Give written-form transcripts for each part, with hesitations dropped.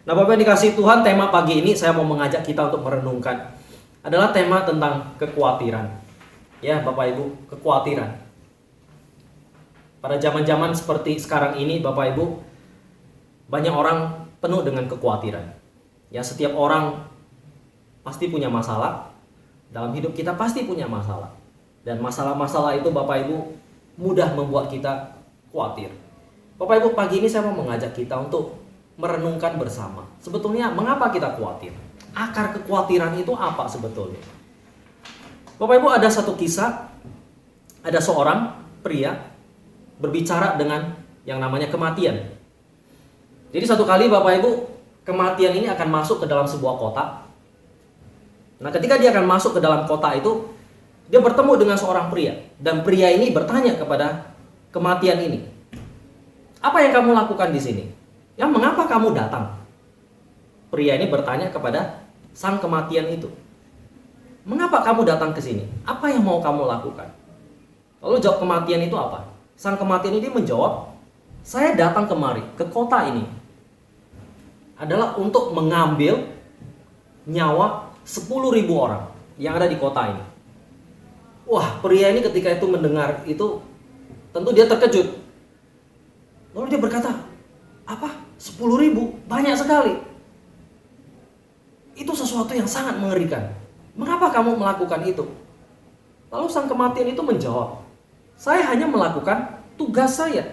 Nah, Bapak yang dikasihi Tuhan, tema pagi ini saya mau mengajak kita untuk merenungkan adalah tema tentang kekhawatiran. Ya, Bapak Ibu, kekhawatiran. Pada zaman-zaman seperti sekarang ini, Bapak Ibu, banyak orang penuh dengan kekhawatiran. Ya, setiap orang pasti punya masalah. Dalam hidup kita pasti punya masalah. Dan masalah-masalah itu, Bapak Ibu, mudah membuat kita khawatir. Bapak Ibu, pagi ini saya mau mengajak kita untuk merenungkan bersama. Sebetulnya mengapa kita khawatir? Akar kekhawatiran itu apa sebetulnya? Bapak Ibu, ada satu kisah. Ada seorang pria berbicara dengan yang namanya kematian. Jadi satu kali Bapak Ibu, kematian ini akan masuk ke dalam sebuah kota. Nah, ketika dia akan masuk ke dalam kota itu, dia bertemu dengan seorang pria. Dan pria ini bertanya kepada kematian ini, "Apa yang kamu lakukan di sini? Ya, mengapa kamu datang?" Pria ini bertanya kepada sang kematian itu, "Mengapa kamu datang ke sini? Apa yang mau kamu lakukan?" Lalu jawab kematian itu apa? Sang kematian ini menjawab, "Saya datang kemari, ke kota ini, adalah untuk mengambil nyawa 10.000 orang yang ada di kota ini." Wah, pria ini ketika itu mendengar itu, tentu dia terkejut. Lalu dia berkata, "Apa? 10.000? Banyak sekali." Itu sesuatu yang sangat mengerikan. "Mengapa kamu melakukan itu?" Lalu sang kematian itu menjawab, "Saya hanya melakukan tugas saya.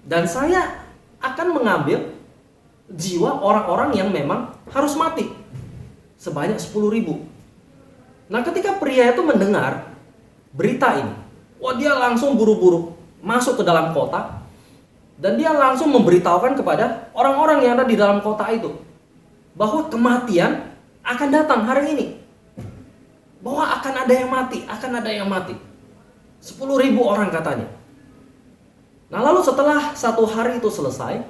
Dan saya akan mengambil jiwa orang-orang yang memang harus mati. Sebanyak 10.000. Nah, ketika pria itu mendengar berita ini, wah, dia langsung buru-buru masuk ke dalam kota. Dan dia langsung memberitahukan kepada orang-orang yang ada di dalam kota itu bahwa kematian akan datang hari ini. Bahwa akan ada yang mati, akan ada yang mati. 10.000 orang katanya. Nah, lalu setelah satu hari itu selesai,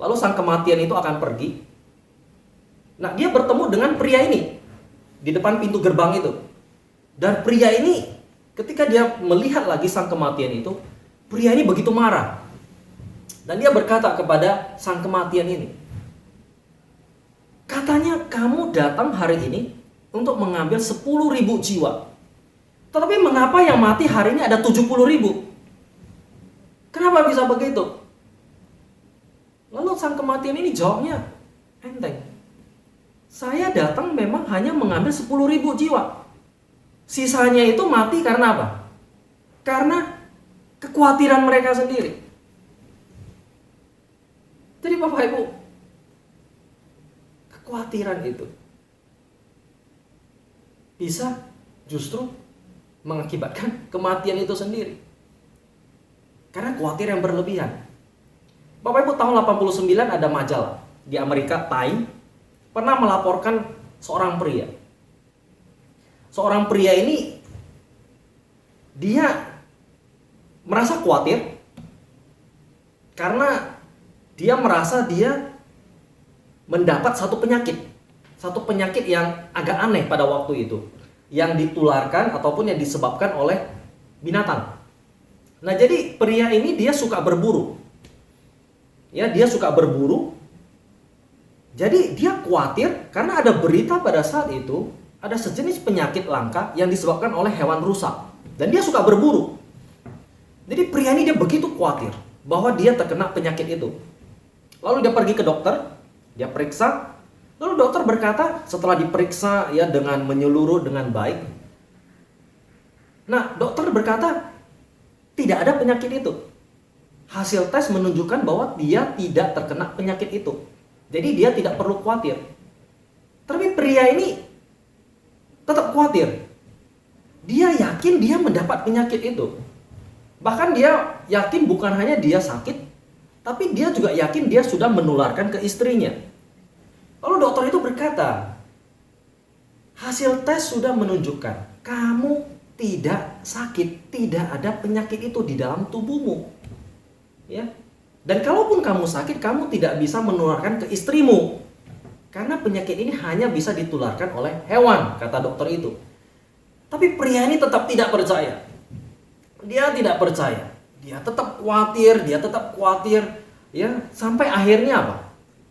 lalu sang kematian itu akan pergi. Nah, dia bertemu dengan pria ini di depan pintu gerbang itu. Dan pria ini ketika dia melihat lagi sang kematian itu, pria ini begitu marah. Dan dia berkata kepada sang kematian ini, "Katanya kamu datang hari ini untuk mengambil 10.000 jiwa. Tetapi mengapa yang mati hari ini ada 70.000? Kenapa bisa begitu?" Lalu sang kematian ini jawabnya enteng. "Saya datang memang hanya mengambil 10.000 jiwa. Sisanya itu mati karena apa? Karena kekhawatiran mereka sendiri." Jadi Bapak Ibu, kekhawatiran itu bisa justru mengakibatkan kematian itu sendiri. Karena khawatir yang berlebihan. Bapak Ibu, tahun 89 ada majalah di Amerika, Time, pernah melaporkan seorang pria. Seorang pria ini, dia merasa khawatir karena dia merasa dia mendapat satu penyakit yang agak aneh pada waktu itu, yang ditularkan ataupun yang disebabkan oleh binatang. Nah, jadi pria ini dia suka berburu. Ya, dia suka berburu. Jadi dia khawatir karena ada berita pada saat itu ada sejenis penyakit langka yang disebabkan oleh hewan rusak. Dan dia suka berburu. Jadi pria ini dia begitu khawatir bahwa dia terkena penyakit itu. Lalu dia pergi ke dokter, dia periksa. Lalu dokter berkata setelah diperiksa ya dengan menyeluruh dengan baik. Nah, dokter berkata tidak ada penyakit itu. Hasil tes menunjukkan bahwa dia tidak terkena penyakit itu. Jadi dia tidak perlu khawatir. Tapi pria ini tetap khawatir. Dia yakin dia mendapat penyakit itu. Bahkan dia yakin bukan hanya dia sakit, tapi dia juga yakin dia sudah menularkan ke istrinya. Lalu dokter itu berkata, hasil tes sudah menunjukkan kamu tidak sakit, tidak ada penyakit itu di dalam tubuhmu. Ya. Dan kalaupun kamu sakit, kamu tidak bisa menularkan ke istrimu. Karena penyakit ini hanya bisa ditularkan oleh hewan, kata dokter itu. Tapi pria ini tetap tidak percaya. Dia tidak percaya. Dia tetap khawatir, ya, sampai akhirnya apa?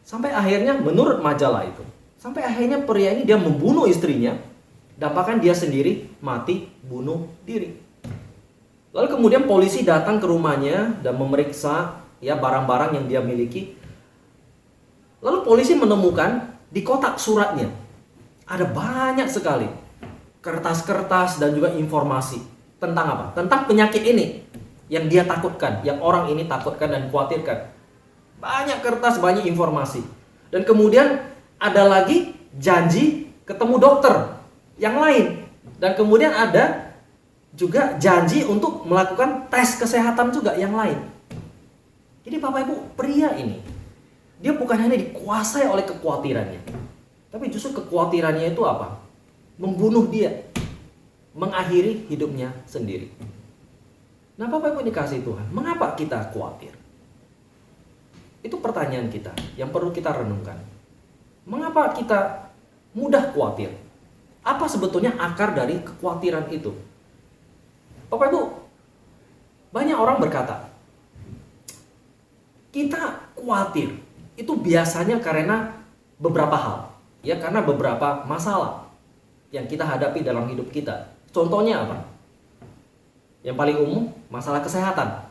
Sampai akhirnya menurut majalah itu, sampai akhirnya pria ini dia membunuh istrinya dan bahkan dia sendiri mati bunuh diri. Lalu kemudian polisi datang ke rumahnya dan memeriksa ya barang-barang yang dia miliki. Lalu polisi menemukan di kotak suratnya ada banyak sekali kertas-kertas dan juga informasi tentang apa? Tentang penyakit ini yang dia takutkan, yang orang ini takutkan dan khawatirkan. Banyak kertas, banyak informasi. Dan kemudian ada lagi janji ketemu dokter yang lain. Dan kemudian ada juga janji untuk melakukan tes kesehatan juga yang lain. Jadi Bapak Ibu, pria ini dia bukan hanya dikuasai oleh kekhawatirannya, tapi justru kekhawatirannya itu apa? Membunuh dia, mengakhiri hidupnya sendiri. Nah Bapak Ibu dikasih Tuhan, mengapa kita khawatir? Itu pertanyaan kita yang perlu kita renungkan. Mengapa kita mudah khawatir? Apa sebetulnya akar dari kekhawatiran itu? Bapak Ibu, banyak orang berkata, kita khawatir itu biasanya karena beberapa hal. Ya, karena beberapa masalah yang kita hadapi dalam hidup kita. Contohnya apa? Yang paling umum, masalah kesehatan.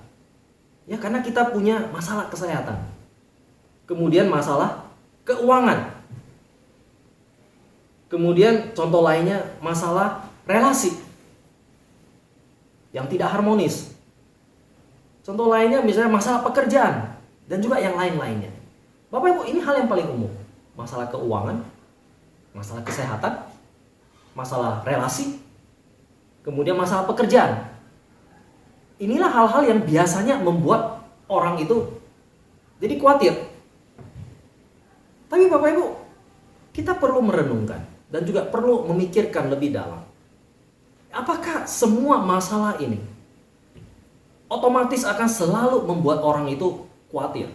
Ya, karena kita punya masalah kesehatan. Kemudian masalah keuangan. Kemudian contoh lainnya masalah relasi yang tidak harmonis. Contoh lainnya misalnya masalah pekerjaan dan juga yang lain-lainnya. Bapak Ibu, ini hal yang paling umum. Masalah keuangan, masalah kesehatan, masalah relasi, kemudian masalah pekerjaan. Inilah hal-hal yang biasanya membuat orang itu jadi khawatir. Tapi Bapak Ibu, kita perlu merenungkan dan juga perlu memikirkan lebih dalam. Apakah semua masalah ini otomatis akan selalu membuat orang itu khawatir?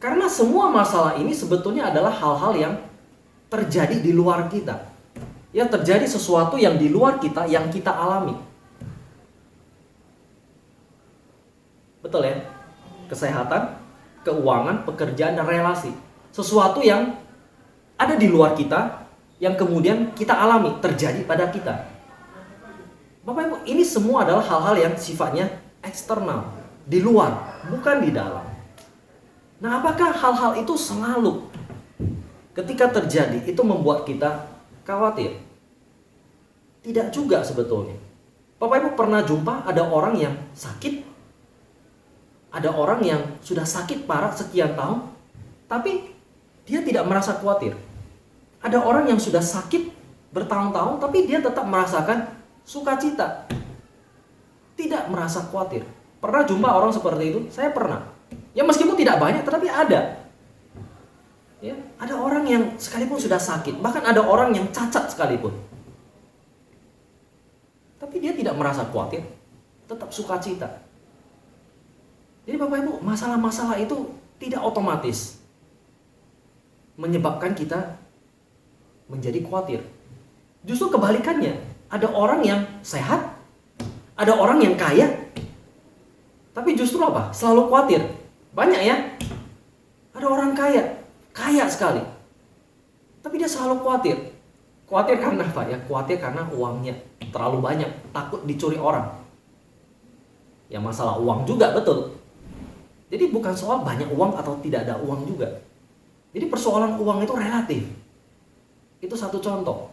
Karena semua masalah ini sebetulnya adalah hal-hal yang terjadi di luar kita. Ya, terjadi sesuatu yang di luar kita, yang kita alami. Betul ya? Kesehatan, keuangan, pekerjaan, dan relasi. Sesuatu yang ada di luar kita, yang kemudian kita alami, terjadi pada kita. Bapak Ibu, ini semua adalah hal-hal yang sifatnya eksternal, di luar, bukan di dalam. Nah, apakah hal-hal itu selalu ketika terjadi itu membuat kita khawatir? Tidak juga sebetulnya. Bapak Ibu pernah jumpa ada orang yang sakit? Ada orang yang sudah sakit parah sekian tahun, tapi dia tidak merasa khawatir. Ada orang yang sudah sakit bertahun-tahun, tapi dia tetap merasakan sukacita. Tidak merasa khawatir. Pernah jumpa orang seperti itu? Saya pernah. Ya meskipun tidak banyak, tetapi ada. Ya, ada orang yang sekalipun sudah sakit, bahkan ada orang yang cacat sekalipun, tapi dia tidak merasa khawatir, tetap sukacita. Jadi Bapak Ibu, masalah-masalah itu tidak otomatis menyebabkan kita menjadi khawatir. Justru kebalikannya, ada orang yang sehat, ada orang yang kaya, tapi justru apa? Selalu khawatir. Banyak ya. Ada orang kaya, kaya sekali, tapi dia selalu khawatir. Khawatir karena apa ya? Khawatir karena uangnya terlalu banyak, takut dicuri orang. Ya masalah uang juga, betul. Jadi bukan soal banyak uang atau tidak ada uang juga. Jadi persoalan uang itu relatif. Itu satu contoh.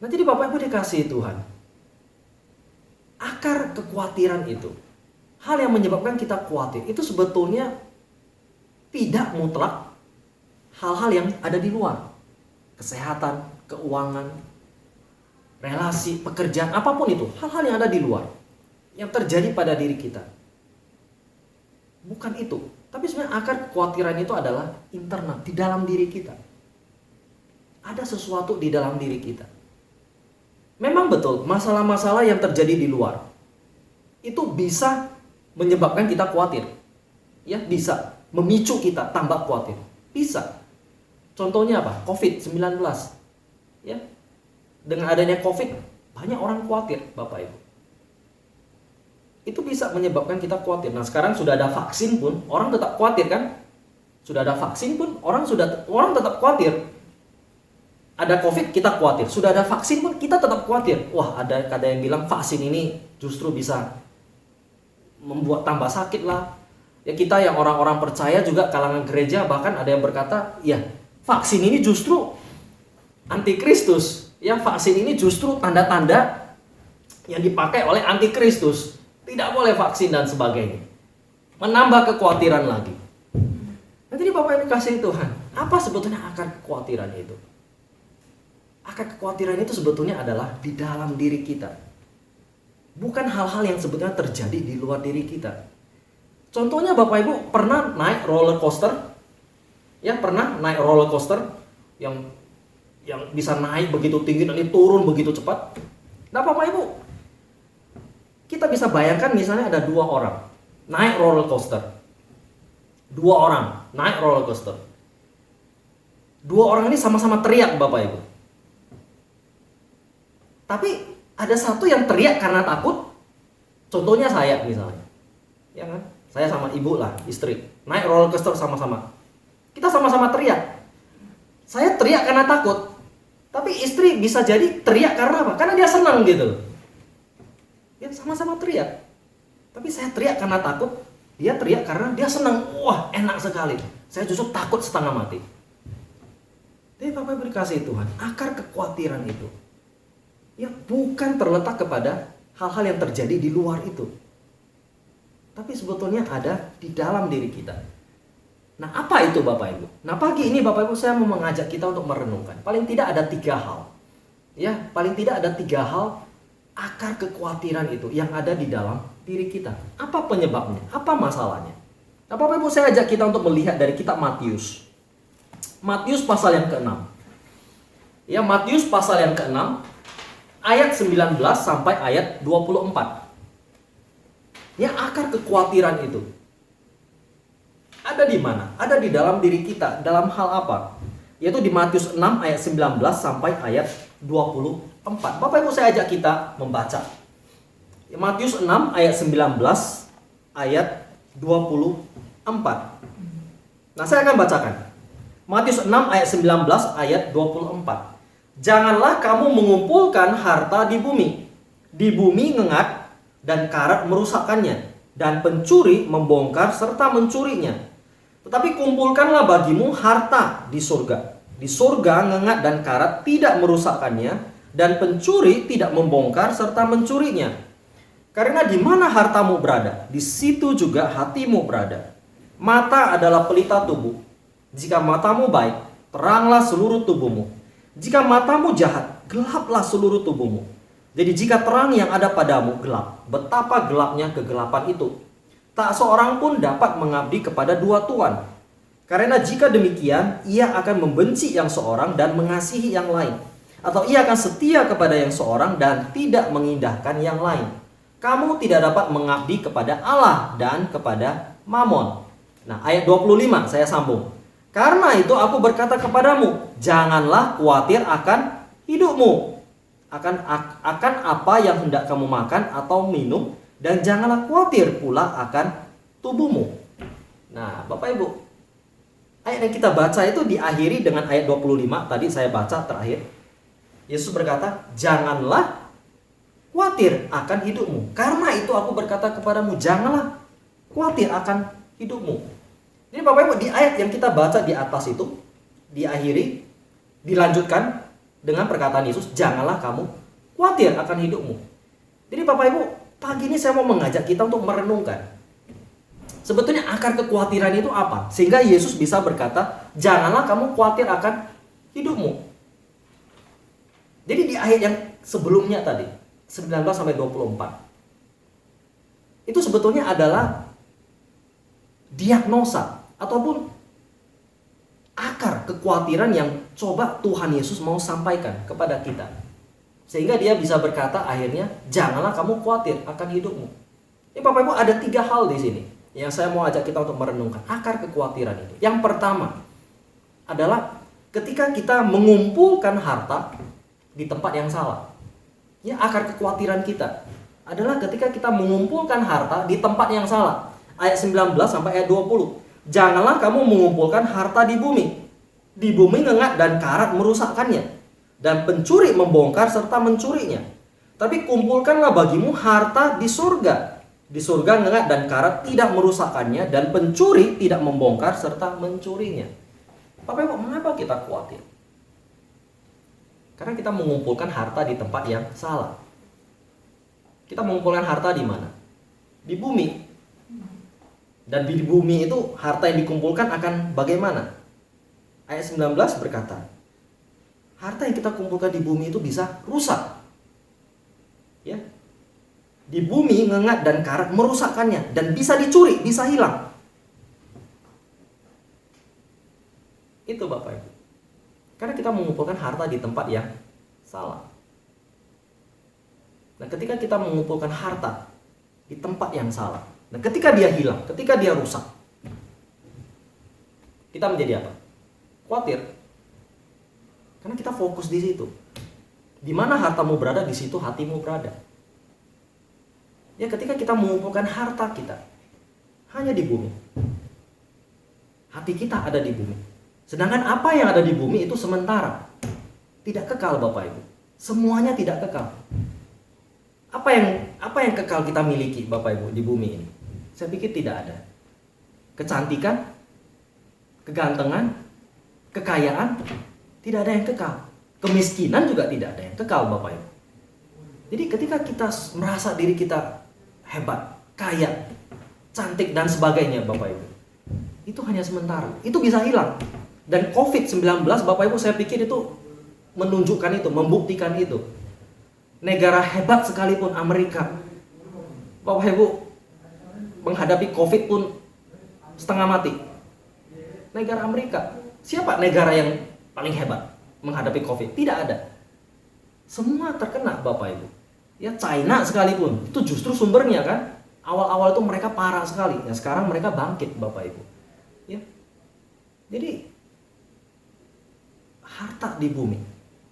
Nah jadi Bapak Ibu dikasihi Tuhan, akar kekhawatiran itu, hal yang menyebabkan kita khawatir, itu sebetulnya tidak mutlak hal-hal yang ada di luar. Kesehatan, keuangan, relasi, pekerjaan, apapun itu, hal-hal yang ada di luar, yang terjadi pada diri kita. Bukan itu. Tapi sebenarnya akar kekhawatiran itu adalah internal, di dalam diri kita. Ada sesuatu di dalam diri kita. Memang betul, masalah-masalah yang terjadi di luar itu bisa menyebabkan kita khawatir. Ya, bisa memicu kita tambah khawatir. Bisa. Contohnya apa? COVID-19. Ya. Dengan adanya COVID, banyak orang khawatir, Bapak Ibu. Itu bisa menyebabkan kita khawatir. Nah, sekarang sudah ada vaksin pun, orang tetap khawatir kan? Sudah ada vaksin pun orang tetap khawatir. Ada COVID kita khawatir. Sudah ada vaksin pun kita tetap khawatir. Wah, ada yang bilang vaksin ini justru bisa membuat tambah sakit lah. Ya kita yang orang-orang percaya juga kalangan gereja bahkan ada yang berkata, ya vaksin ini justru antikristus. Ya vaksin ini justru tanda-tanda yang dipakai oleh antikristus. Tidak boleh vaksin dan sebagainya. Menambah kekhawatiran lagi. Nah, jadi Bapak Ibu kasih Tuhan, apa sebetulnya akar kekhawatiran itu? Akar kekhawatiran itu sebetulnya adalah di dalam diri kita. Bukan hal-hal yang sebetulnya terjadi di luar diri kita. Contohnya Bapak Ibu pernah naik roller coaster? Ya, pernah naik roller coaster yang bisa naik begitu tinggi nanti turun begitu cepat? Nah, Bapak Ibu, kita bisa bayangkan misalnya ada 2 orang naik roller coaster. 2 orang naik roller coaster. 2 orang ini sama-sama teriak Bapak Ibu. Tapi ada satu yang teriak karena takut. Contohnya saya misalnya. Ya kan? Saya sama ibu lah, istri. Naik roller coaster sama-sama. Kita sama-sama teriak. Saya teriak karena takut. Tapi istri bisa jadi teriak karena apa? Karena dia senang gitu. Ya sama-sama teriak. Tapi saya teriak karena takut. Dia teriak karena dia senang. Wah, enak sekali. Saya justru takut setengah mati. Tapi Bapak Ibu dikasihi Tuhan, akar kekhawatiran itu ya bukan terletak kepada hal-hal yang terjadi di luar itu. Tapi sebetulnya ada di dalam diri kita. Nah, apa itu Bapak Ibu? Nah, pagi ini Bapak Ibu saya mau mengajak kita untuk merenungkan. Paling tidak ada 3 hal. Ya, paling tidak ada 3 hal akar kekhawatiran itu yang ada di dalam diri kita. Apa penyebabnya? Apa masalahnya? Nah, Bapak Ibu saya ajak kita untuk melihat dari kitab Matius. Matius pasal yang ke-6. Ya, Matius pasal yang ke-6 ayat 19 sampai ayat 24. Ya, akar kekhawatiran itu ada di mana? Ada di dalam diri kita. Dalam hal apa? Yaitu di Matius 6 ayat 19 sampai ayat 24. Bapak Ibu saya ajak kita membaca. Matius 6 ayat 19 ayat 24. Nah, saya akan bacakan. Matius 6 ayat 19 ayat 24. Janganlah kamu mengumpulkan harta di bumi. Di bumi ngengat dan karat merusakkannya, dan pencuri membongkar serta mencurinya. Tetapi kumpulkanlah bagimu harta di surga. Di surga ngengat dan karat tidak merusakkannya, dan pencuri tidak membongkar serta mencurinya. Karena di mana hartamu berada, di situ juga hatimu berada. Mata adalah pelita tubuh. Jika matamu baik, teranglah seluruh tubuhmu. Jika matamu jahat, gelaplah seluruh tubuhmu. Jadi jika terang yang ada padamu gelap, betapa gelapnya kegelapan itu. Tak seorang pun dapat mengabdi kepada 2 tuan. Karena jika demikian, ia akan membenci yang seorang dan mengasihi yang lain. Atau ia akan setia kepada yang seorang dan tidak mengindahkan yang lain. Kamu tidak dapat mengabdi kepada Allah dan kepada Mamon. Nah, ayat 25 saya sambung. Karena itu aku berkata kepadamu, janganlah khawatir akan hidupmu, akan apa yang hendak kamu makan atau minum, dan janganlah khawatir pula akan tubuhmu. Nah, Bapak Ibu, ayat yang kita baca itu diakhiri dengan ayat 25, tadi saya baca terakhir. Yesus berkata, janganlah khawatir akan hidupmu. Karena itu aku berkata kepadamu, janganlah khawatir akan hidupmu. Jadi Bapak Ibu, di ayat yang kita baca di atas itu diakhiri, dilanjutkan dengan perkataan Yesus, janganlah kamu khawatir akan hidupmu. Jadi Bapak Ibu, pagi ini saya mau mengajak kita untuk merenungkan. Sebetulnya akar kekhawatiran itu apa? Sehingga Yesus bisa berkata, janganlah kamu khawatir akan hidupmu. Jadi di ayat yang sebelumnya tadi, 19 sampai 24. Itu sebetulnya adalah diagnosa ataupun akar kekhawatiran yang coba Tuhan Yesus mau sampaikan kepada kita. Sehingga dia bisa berkata akhirnya, janganlah kamu khawatir akan hidupmu. Ini Bapak Ibu ada 3 hal di sini yang saya mau ajak kita untuk merenungkan akar kekhawatiran itu. Yang pertama adalah ketika kita mengumpulkan harta di tempat yang salah. Ya, akar kekhawatiran kita adalah ketika kita mengumpulkan harta di tempat yang salah. Ayat 19 sampai ayat 20. Janganlah kamu mengumpulkan harta di bumi. Di bumi ngengat dan karat merusakkannya, dan pencuri membongkar serta mencurinya. Tapi kumpulkanlah bagimu harta di surga. Di surga ngengat dan karat tidak merusakkannya, dan pencuri tidak membongkar serta mencurinya. Bapak Ibu, mengapa kita khawatir? Karena kita mengumpulkan harta di tempat yang salah. Kita mengumpulkan harta di mana? Di bumi. Dan di bumi itu harta yang dikumpulkan akan bagaimana? Ayat 19 berkata, harta yang kita kumpulkan di bumi itu bisa rusak. Ya. Di bumi ngengat dan karat merusakkannya, dan bisa dicuri, bisa hilang. Itu Bapak Ibu. Karena kita mengumpulkan harta di tempat yang salah. Nah, ketika kita mengumpulkan harta di tempat yang salah, nah ketika dia hilang, ketika dia rusak, kita menjadi apa? Khawatir. Karena kita fokus di situ. Di mana hartamu berada, di situ hatimu berada. Ya, ketika kita mengumpulkan harta kita hanya di bumi, hati kita ada di bumi. Sedangkan apa yang ada di bumi itu sementara, tidak kekal Bapak Ibu. Semuanya tidak kekal. Apa yang kekal kita miliki Bapak Ibu di bumi ini? Saya pikir tidak ada. Kecantikan, kegantengan, kekayaan, tidak ada yang kekal. Kemiskinan juga tidak ada yang kekal Bapak Ibu. Jadi ketika kita merasa diri kita hebat, kaya, cantik dan sebagainya Bapak Ibu, itu hanya sementara. Itu bisa hilang. Dan COVID-19 Bapak Ibu, saya pikir itu menunjukkan itu, membuktikan itu. Negara hebat sekalipun Amerika, Bapak Ibu, menghadapi COVID pun setengah mati. Negara Amerika, siapa negara yang paling hebat menghadapi COVID? Tidak ada. Semua terkena Bapak Ibu. Ya, China sekalipun, itu justru sumbernya kan. Awal-awal itu mereka parah sekali. Ya, sekarang mereka bangkit Bapak Ibu. Ya. Jadi harta di bumi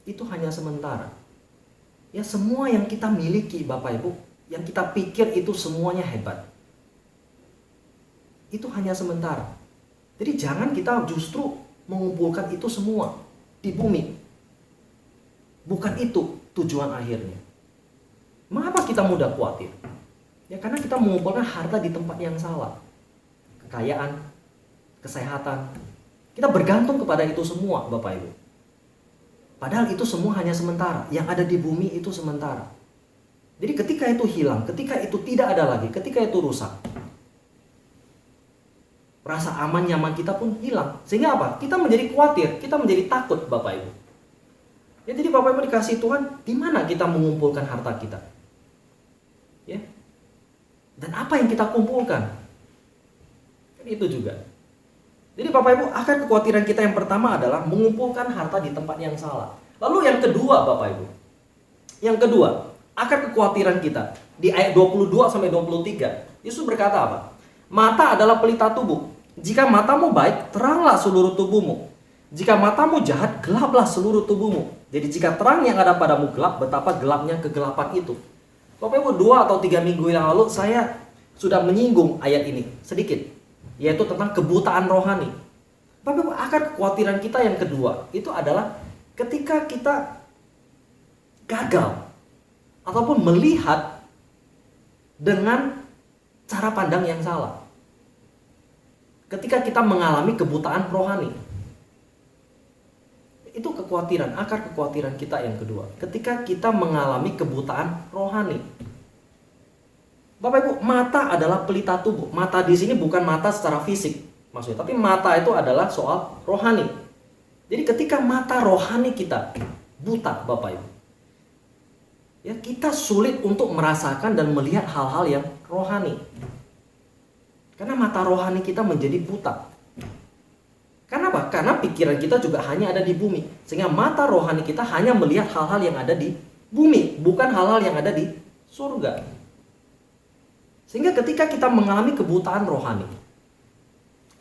itu hanya sementara. Ya, semua yang kita miliki Bapak Ibu, yang kita pikir itu semuanya hebat, itu hanya sementara. Jadi jangan kita justru mengumpulkan itu semua di bumi. Bukan itu tujuan akhirnya. Mengapa kita mudah khawatir? Ya, karena kita mengumpulkan harta di tempat yang salah. Kekayaan, kesehatan, kita bergantung kepada itu semua Bapak Ibu. Padahal itu semua hanya sementara. Yang ada di bumi itu sementara. Jadi ketika itu hilang, ketika itu tidak ada lagi, ketika itu rusak, rasa aman nyaman kita pun hilang. Sehingga apa? Kita menjadi khawatir, kita menjadi takut Bapak Ibu. Ya, jadi Bapak Ibu dikasih Tuhan, di mana kita mengumpulkan harta kita? Ya. Dan apa yang kita kumpulkan? Kan itu juga. Jadi Bapak Ibu, akar kekhawatiran kita yang pertama adalah mengumpulkan harta di tempat yang salah. Lalu yang kedua Bapak Ibu, yang kedua, akar kekhawatiran kita di ayat 22 sampai 23, Yesus berkata apa? Mata adalah pelita tubuh. Jika matamu baik, teranglah seluruh tubuhmu. Jika matamu jahat, gelaplah seluruh tubuhmu. Jadi jika terang yang ada padamu gelap, betapa gelapnya kegelapan itu. Bapak Ibu, 2 atau 3 minggu yang lalu saya sudah menyinggung ayat ini sedikit, yaitu tentang kebutaan rohani. Bapak Ibu, akar kekhawatiran kita yang kedua itu adalah ketika kita gagal ataupun melihat dengan cara pandang yang salah. Ketika kita mengalami kebutaan rohani. Itu kekhawatiran, akar kekhawatiran kita yang kedua. Ketika kita mengalami kebutaan rohani. Bapak Ibu, mata adalah pelita tubuh. Mata di sini bukan mata secara fisik maksudnya, tapi mata itu adalah soal rohani. Jadi ketika mata rohani kita buta Bapak Ibu, ya, kita sulit untuk merasakan dan melihat hal-hal yang rohani. Karena mata rohani kita menjadi buta. Karena apa? Karena pikiran kita juga hanya ada di bumi. Sehingga mata rohani kita hanya melihat hal-hal yang ada di bumi, bukan hal-hal yang ada di surga. Sehingga ketika kita mengalami kebutaan rohani,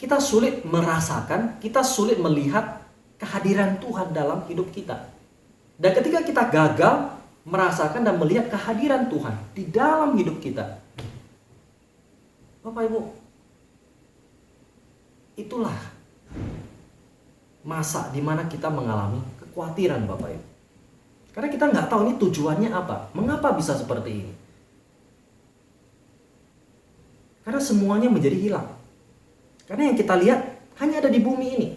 kita sulit merasakan, kita sulit melihat kehadiran Tuhan dalam hidup kita. Dan ketika kita gagal merasakan dan melihat kehadiran Tuhan di dalam hidup kita, Bapak Ibu, itulah masa dimana kita mengalami kekhawatiran Bapak Ibu. Karena kita nggak tahu ini tujuannya apa, mengapa bisa seperti ini. Karena semuanya menjadi hilang. Karena yang kita lihat hanya ada di bumi ini.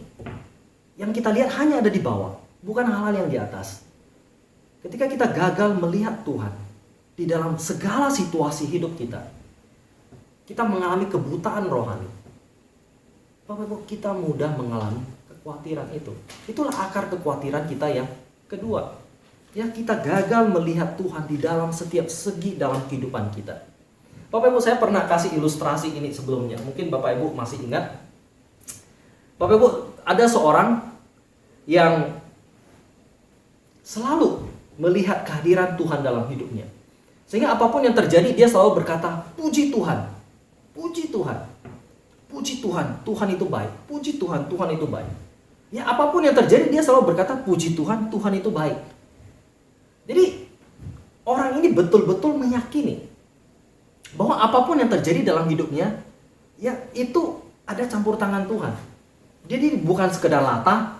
Yang kita lihat hanya ada di bawah, bukan hal-hal yang di atas. Ketika kita gagal melihat Tuhan di dalam segala situasi hidup kita, kita mengalami kebutaan rohani. Bapak Ibu, kita mudah mengalami kekhawatiran itu. Itulah akar kekhawatiran kita yang kedua. Ya, kita gagal melihat Tuhan di dalam setiap segi dalam kehidupan kita. Bapak Ibu, saya pernah kasih ilustrasi ini sebelumnya. Mungkin Bapak Ibu masih ingat. Bapak Ibu, ada seorang yang selalu melihat kehadiran Tuhan dalam hidupnya. Sehingga apapun yang terjadi, dia selalu berkata, puji Tuhan, puji Tuhan, puji Tuhan, Tuhan itu baik, puji Tuhan, Tuhan itu baik. Ya, apapun yang terjadi, dia selalu berkata, puji Tuhan, Tuhan itu baik. Jadi orang ini betul-betul meyakini bahwa apapun yang terjadi dalam hidupnya, ya itu ada campur tangan Tuhan. Jadi bukan sekedar latah,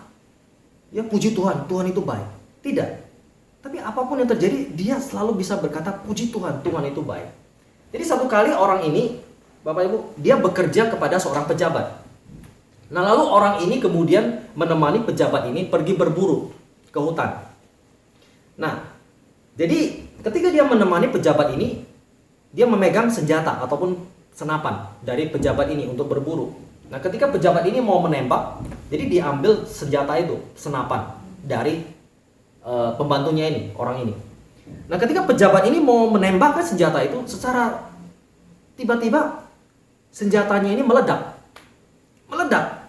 ya puji Tuhan, Tuhan itu baik. Tidak. Tapi apapun yang terjadi, dia selalu bisa berkata puji Tuhan, Tuhan itu baik. Jadi satu kali orang ini, Bapak Ibu, dia bekerja kepada seorang pejabat. Nah, lalu orang ini kemudian menemani pejabat ini pergi berburu ke hutan. Nah, jadi ketika dia menemani pejabat ini, dia memegang senjata ataupun senapan dari pejabat ini untuk berburu. Nah, ketika pejabat ini mau menembak, jadi diambil senjata itu, senapan dari pembantunya ini, orang ini. Nah, ketika pejabat ini mau menembakkan senjata itu, secara tiba-tiba senjatanya ini meledak. Meledak.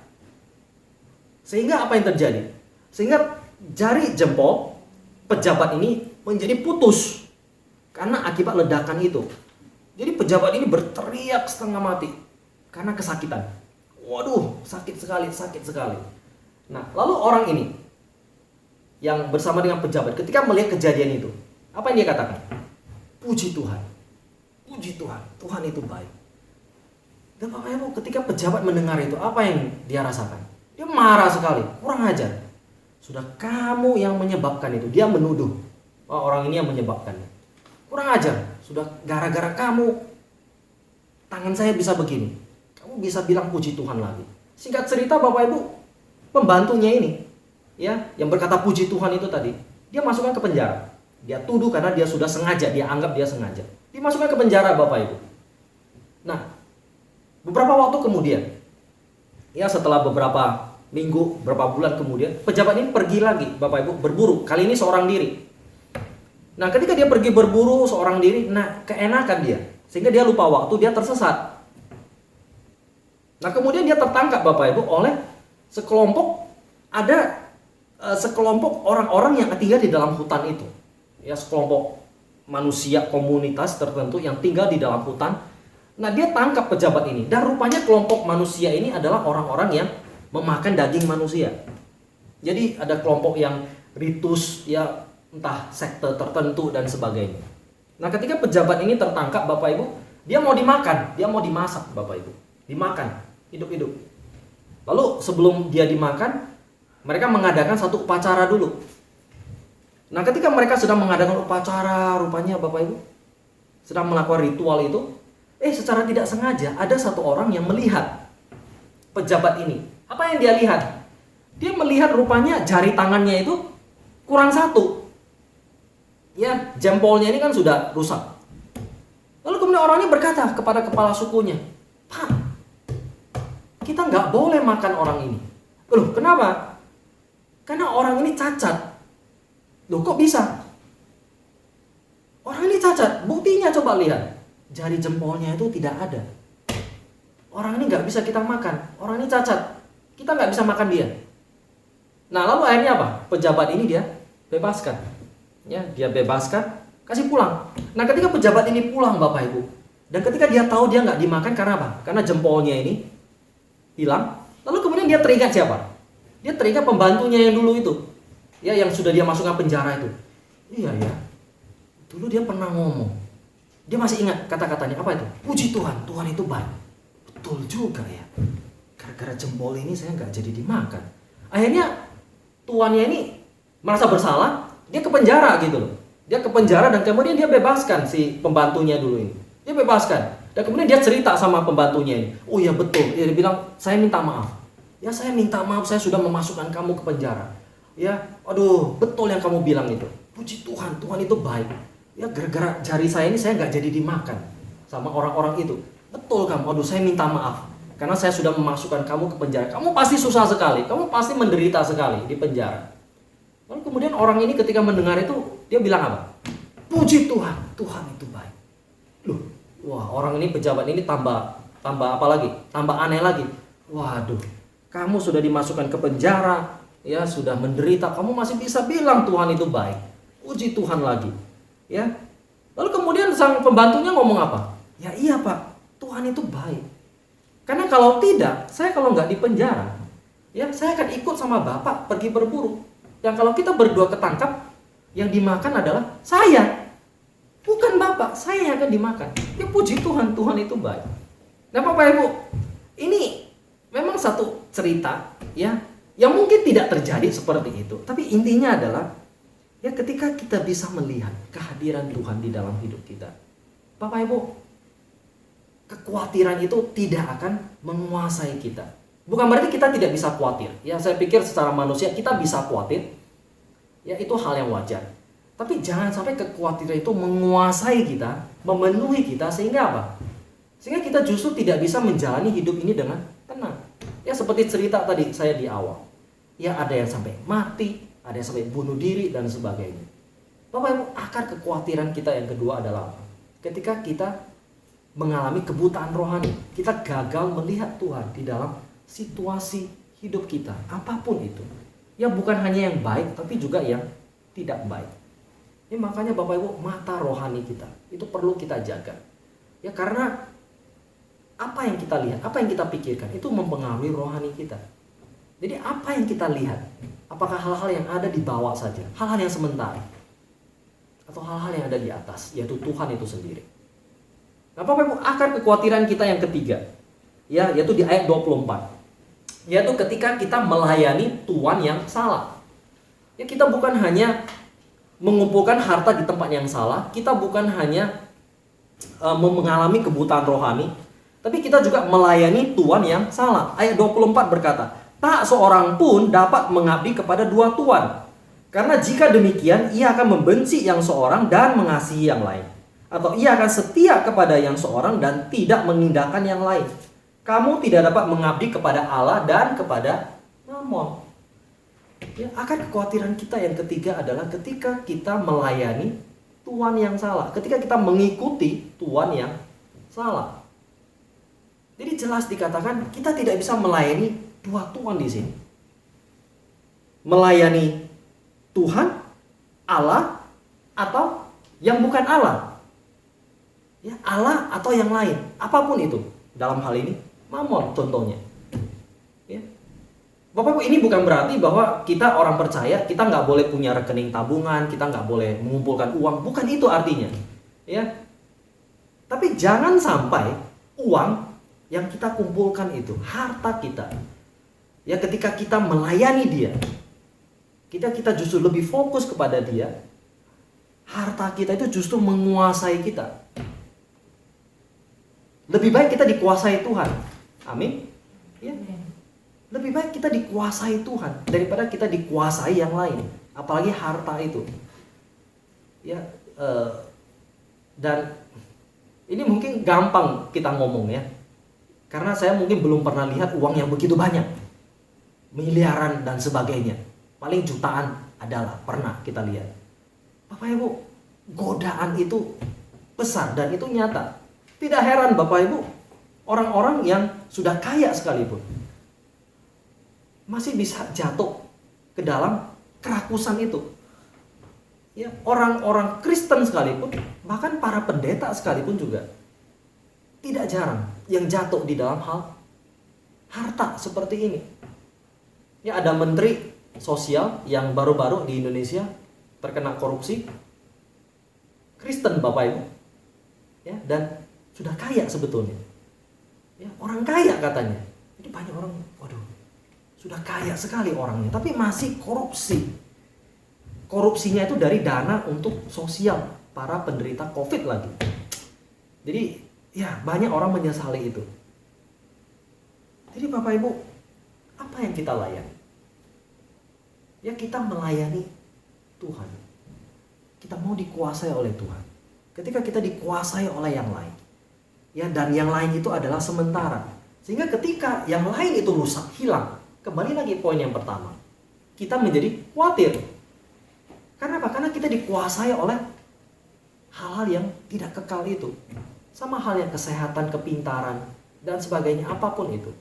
Sehingga apa yang terjadi? Sehingga jari jempol pejabat ini menjadi putus karena akibat ledakan itu. Jadi pejabat ini berteriak setengah mati karena kesakitan. Waduh, sakit sekali, sakit sekali. Nah, lalu orang ini yang bersama dengan pejabat ketika melihat kejadian itu, apa yang dia katakan? Puji Tuhan, puji Tuhan, Tuhan itu baik. Dan Bapak Ibu, ketika pejabat mendengar itu, apa yang dia rasakan? Dia marah sekali, kurang ajar. Sudah kamu yang menyebabkan itu. Dia menuduh, oh, orang ini yang menyebabkannya. Kurang ajar, sudah gara-gara kamu tangan saya bisa begini. Kamu bisa bilang puji Tuhan lagi. Singkat cerita Bapak Ibu, pembantunya ini, ya, yang berkata puji Tuhan itu tadi, dia masukkan ke penjara. Dia tuduh karena dia sudah sengaja, dia anggap dia sengaja. Dimasukkan ke penjara Bapak Ibu. Nah, beberapa waktu kemudian, ya setelah beberapa minggu, beberapa bulan kemudian, pejabat ini pergi lagi Bapak Ibu berburu. Kali ini seorang diri. Nah, ketika dia pergi berburu seorang diri, nah keenakan dia. Sehingga dia lupa waktu, dia tersesat. Nah, kemudian dia tertangkap Bapak Ibu oleh sekelompok orang-orang yang tinggal di dalam hutan itu. Ya, sekelompok manusia, komunitas tertentu yang tinggal di dalam hutan. Nah, dia tangkap pejabat ini. Dan rupanya kelompok manusia ini adalah orang-orang yang memakan daging manusia. Jadi ada kelompok yang ritus, ya entah sekte tertentu dan sebagainya. Nah, ketika pejabat ini tertangkap Bapak Ibu, dia mau dimakan, dia mau dimasak Bapak Ibu. Dimakan, hidup-hidup. Lalu sebelum dia dimakan, mereka mengadakan satu upacara dulu. Nah, ketika mereka sedang mengadakan upacara, rupanya Bapak Ibu sedang melakukan ritual itu, secara tidak sengaja ada satu orang yang melihat pejabat ini. Apa yang dia lihat? Dia melihat rupanya jari tangannya itu kurang satu. Ya, jempolnya ini kan sudah rusak. Lalu kemudian orang ini berkata kepada kepala sukunya, Pak, kita nggak boleh makan orang ini. Loh, kenapa? Karena orang ini cacat. Loh, kok bisa? Orang ini cacat. Buktinya coba lihat. Jari jempolnya itu tidak ada. Orang ini nggak bisa kita makan. Orang ini cacat. Kita nggak bisa makan dia. Nah, lalu akhirnya apa? Pejabat ini dia bebaskan. Ya, dia bebaskan, kasih pulang. Nah, ketika pejabat ini pulang Bapak Ibu, dan ketika dia tahu dia nggak dimakan karena apa? Karena jempolnya ini hilang. Lalu kemudian dia teringat siapa? Dia teringat pembantunya yang dulu itu, ya, yang sudah dia masukkan penjara itu. Iya ya, dulu dia pernah ngomong. Dia masih ingat kata-katanya apa itu? Puji Tuhan, Tuhan itu baik. Betul juga ya. gara-gara jempol ini saya nggak jadi dimakan. Akhirnya tuannya ini merasa bersalah, dia ke penjara gitu loh. Dia ke penjara dan kemudian dia bebaskan si pembantunya dulu ini. Dia bebaskan. Dan kemudian dia cerita sama pembantunya ini. Oh iya betul. Dia bilang, saya minta maaf. Ya saya minta maaf, saya sudah memasukkan kamu ke penjara. Ya, aduh, betul yang kamu bilang itu. Puji Tuhan, Tuhan itu baik. Ya gara-gara jari saya ini saya nggak jadi dimakan sama orang-orang itu. Betul kamu, aduh saya minta maaf. Karena saya sudah memasukkan kamu ke penjara. Kamu pasti susah sekali, kamu pasti menderita sekali di penjara. Lalu kemudian orang ini ketika mendengar itu, dia bilang apa? Puji Tuhan, Tuhan itu baik. Loh, wah orang ini, pejabat ini tambah apa lagi? Tambah aneh lagi. Waduh, kamu sudah dimasukkan ke penjara, ya sudah menderita, kamu masih bisa bilang Tuhan itu baik. Puji Tuhan lagi. Ya. Lalu kemudian sang pembantunya ngomong apa? Ya iya Pak, Tuhan itu baik. Karena kalau tidak, saya kalau nggak di penjara, ya saya akan ikut sama Bapak pergi berburu. Yang kalau kita berdua ketangkap, yang dimakan adalah saya, bukan Bapak. Saya yang akan dimakan. Ya puji Tuhan, Tuhan itu baik. Nah Bapak Ibu, ini memang satu cerita ya yang mungkin tidak terjadi seperti itu. Tapi intinya adalah ya ketika kita bisa melihat kehadiran Tuhan di dalam hidup kita, Bapak Ibu, kekhawatiran itu tidak akan menguasai kita. Bukan berarti kita tidak bisa khawatir. Ya, saya pikir secara manusia kita bisa khawatir. Ya, itu hal yang wajar. Tapi jangan sampai kekhawatiran itu menguasai kita, memenuhi kita sehingga apa? Sehingga kita justru tidak bisa menjalani hidup ini dengan tenang. Ya, seperti cerita tadi saya di awal. Ya, ada yang sampai mati, ada yang sampai bunuh diri dan sebagainya. Bapak Ibu, akar kekhawatiran kita yang kedua adalah apa? Ketika kita mengalami kebutaan rohani, kita gagal melihat Tuhan di dalam situasi hidup kita, apapun itu. Ya bukan hanya yang baik, tapi juga yang tidak baik. Ya makanya Bapak Ibu, mata rohani kita itu perlu kita jaga. Ya karena apa yang kita lihat, apa yang kita pikirkan itu mempengaruhi rohani kita. Jadi apa yang kita lihat, apakah hal-hal yang ada di bawah saja, hal-hal yang sementara, atau hal-hal yang ada di atas, yaitu Tuhan itu sendiri. Nah, Bapak Ibu, akar kekhawatiran kita yang ketiga, ya, yaitu di ayat 24. Yaitu ketika kita melayani tuan yang salah. Ya, kita bukan hanya mengumpulkan harta di tempat yang salah, kita bukan hanya mengalami kebutaan rohani, tapi kita juga melayani tuan yang salah. Ayat 24 berkata, tak seorang pun dapat mengabdi kepada dua tuan. Karena jika demikian, ia akan membenci yang seorang dan mengasihi yang lain. Atau ia akan setia kepada yang seorang dan tidak meninggalkan yang lain. Kamu tidak dapat mengabdi kepada Allah dan kepada Mammon. Ya, akar kekhawatiran kita yang ketiga adalah ketika kita melayani tuan yang salah. Ketika kita mengikuti tuan yang salah. Jadi jelas dikatakan kita tidak bisa melayani dua tuan di sini. Melayani Tuhan, Allah, atau yang bukan Allah. Ya, Allah atau yang lain, apapun itu. Dalam hal ini, Mammon contohnya. Ya. Bapak Ibu, ini bukan berarti bahwa kita orang percaya, kita nggak boleh punya rekening tabungan, kita nggak boleh mengumpulkan uang. Bukan itu artinya. Ya. Tapi jangan sampai uang yang kita kumpulkan itu, harta kita, ya ketika kita melayani dia, kita justru lebih fokus kepada dia, harta kita itu justru menguasai kita. Lebih baik kita dikuasai Tuhan. Amin. Ya. Lebih baik kita dikuasai Tuhan daripada kita dikuasai yang lain, apalagi harta itu. Ya, dan ini mungkin gampang kita ngomong ya, karena saya mungkin belum pernah lihat uang yang begitu banyak, miliaran dan sebagainya. Paling jutaan adalah pernah kita lihat. Bapak Ibu, godaan itu besar dan itu nyata. Tidak heran Bapak Ibu, orang-orang yang sudah kaya sekalipun masih bisa jatuh ke dalam kerakusan itu. Ya, orang-orang Kristen sekalipun, bahkan para pendeta sekalipun juga tidak jarang yang jatuh di dalam hal harta seperti ini. Ya, ada menteri sosial yang baru-baru di Indonesia terkena korupsi, Kristen Bapak Ibu, ya, dan sudah kaya sebetulnya, ya, orang kaya katanya, Jadi banyak orang, waduh, sudah kaya sekali orangnya, tapi masih korupsi. Korupsinya itu dari dana untuk sosial para penderita COVID lagi. Jadi ya banyak orang menyesali itu. Jadi Bapak Ibu, apa yang kita layani? Ya kita melayani Tuhan. Kita mau dikuasai oleh Tuhan. Ketika kita dikuasai oleh yang lain, ya, dan yang lain itu adalah sementara. Sehingga ketika yang lain itu rusak, hilang, kembali lagi poin yang pertama, kita menjadi khawatir. Karena apa? Karena kita dikuasai oleh hal-hal yang tidak kekal itu. Sama hal yang kesehatan, kepintaran, dan sebagainya, apapun itu.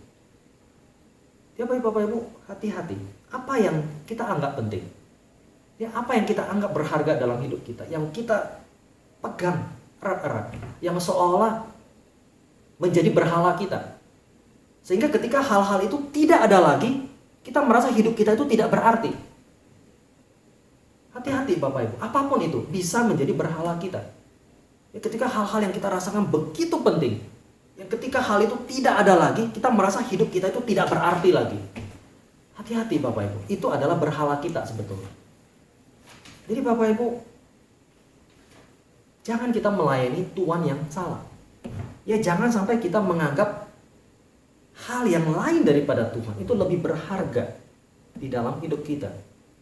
Ya Bapak Ibu, hati-hati. Apa yang kita anggap penting? Ya, apa yang kita anggap berharga dalam hidup kita, yang kita pegang erat-erat, yang seolah menjadi berhala kita. Sehingga ketika hal-hal itu tidak ada lagi, kita merasa hidup kita itu tidak berarti. Hati-hati Bapak Ibu, apapun itu bisa menjadi berhala kita. Ya, ketika hal-hal yang kita rasakan begitu penting, yang ketika hal itu tidak ada lagi, kita merasa hidup kita itu tidak berarti lagi. Hati-hati Bapak Ibu, itu adalah berhala kita sebetulnya. Jadi Bapak Ibu, jangan kita melayani Tuhan yang salah. Ya, jangan sampai kita menganggap hal yang lain daripada Tuhan itu lebih berharga di dalam hidup kita.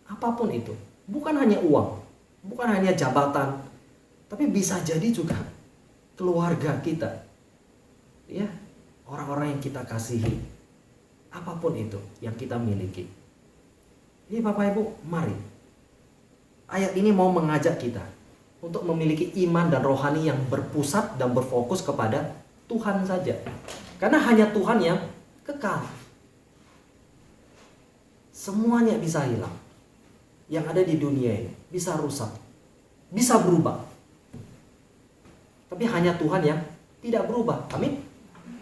Apapun itu, bukan hanya uang, bukan hanya jabatan, tapi bisa jadi juga keluarga kita. Ya, orang-orang yang kita kasihi, apapun itu yang kita miliki. Jadi Bapak Ibu, mari. Ayat ini mau mengajak kita untuk memiliki iman dan rohani yang berpusat dan berfokus kepada Tuhan saja. Karena hanya Tuhan yang kekal. Semuanya bisa hilang. Yang ada di dunia ini bisa rusak, bisa berubah. Tapi hanya Tuhan yang tidak berubah. Amin.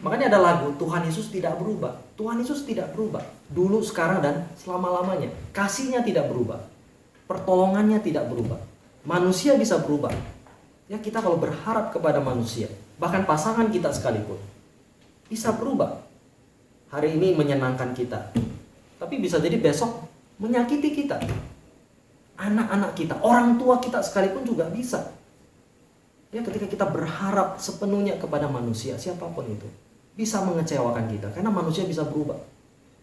Makanya ada lagu, Tuhan Yesus tidak berubah. Tuhan Yesus tidak berubah. Dulu, sekarang, dan selama-lamanya. Kasihnya tidak berubah. Pertolongannya tidak berubah. Manusia bisa berubah. Ya, kita kalau berharap kepada manusia, bahkan pasangan kita sekalipun, bisa berubah. Hari ini menyenangkan kita, tapi bisa jadi besok menyakiti kita. Anak-anak kita, orang tua kita sekalipun juga bisa. Ya, ketika kita berharap sepenuhnya kepada manusia, siapapun itu, bisa mengecewakan kita, karena manusia bisa berubah.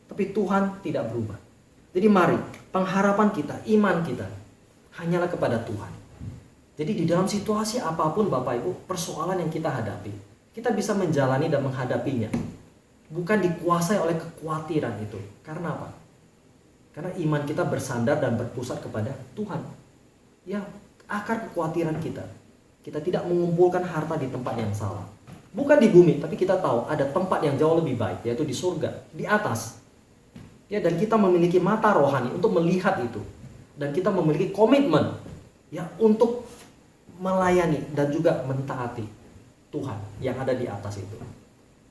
Tapi Tuhan tidak berubah. Jadi mari, pengharapan kita, iman kita, hanyalah kepada Tuhan. Jadi di dalam situasi apapun Bapak Ibu, persoalan yang kita hadapi, kita bisa menjalani dan menghadapinya. Bukan dikuasai oleh kekhawatiran itu. Karena apa? Karena iman kita bersandar dan berpusat kepada Tuhan. Ya, akar kekhawatiran kita. Kita tidak mengumpulkan harta di tempat yang salah. Bukan di bumi, tapi kita tahu ada tempat yang jauh lebih baik, yaitu di surga, di atas. Ya, dan kita memiliki mata rohani untuk melihat itu. Dan kita memiliki komitmen ya untuk melayani dan juga mentaati Tuhan yang ada di atas itu.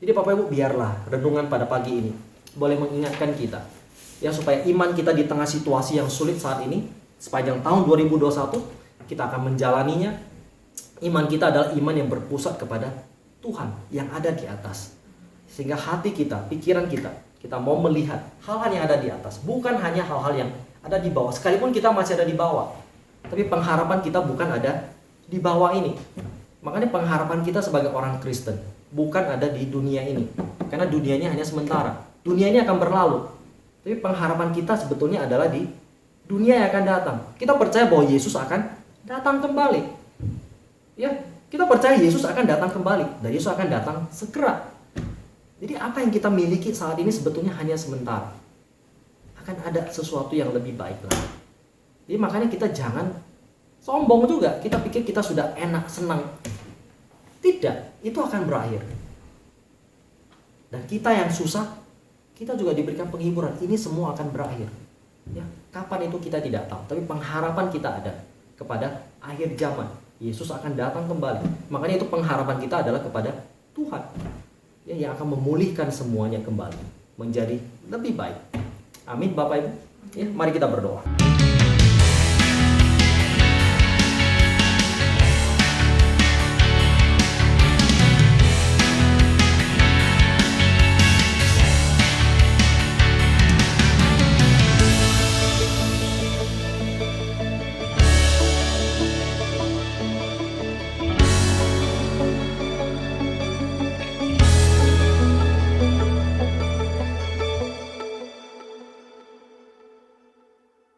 Jadi Bapak Ibu, biarlah renungan pada pagi ini boleh mengingatkan kita ya, supaya iman kita di tengah situasi yang sulit saat ini, sepanjang tahun 2021 kita akan menjalaninya. Iman kita adalah iman yang berpusat kepada Tuhan yang ada di atas. Sehingga hati kita, pikiran kita mau melihat hal-hal yang ada di atas, bukan hanya hal-hal yang ada di bawah. Sekalipun kita masih ada di bawah, tapi pengharapan kita bukan ada di bawah ini. Makanya pengharapan kita sebagai orang Kristen bukan ada di dunia ini, karena dunianya hanya sementara. Dunia ini akan berlalu, tapi pengharapan kita sebetulnya adalah di dunia yang akan datang. Kita percaya bahwa Yesus akan datang kembali. Ya, kita percaya Yesus akan datang kembali, dan Yesus akan datang segera. Jadi apa yang kita miliki saat ini sebetulnya hanya sementara. Akan ada sesuatu yang lebih baik lagi. Jadi makanya kita jangan sombong juga. Kita pikir kita sudah enak, senang. Tidak, itu akan berakhir. Dan kita yang susah, kita juga diberikan penghiburan. Ini semua akan berakhir. Ya, kapan itu kita tidak tahu. Tapi pengharapan kita ada kepada akhir zaman. Yesus akan datang kembali. Makanya itu pengharapan kita adalah kepada Tuhan. Ya, yang akan memulihkan semuanya kembali menjadi lebih baik. Amin Bapak Ibu. Ya, mari kita berdoa.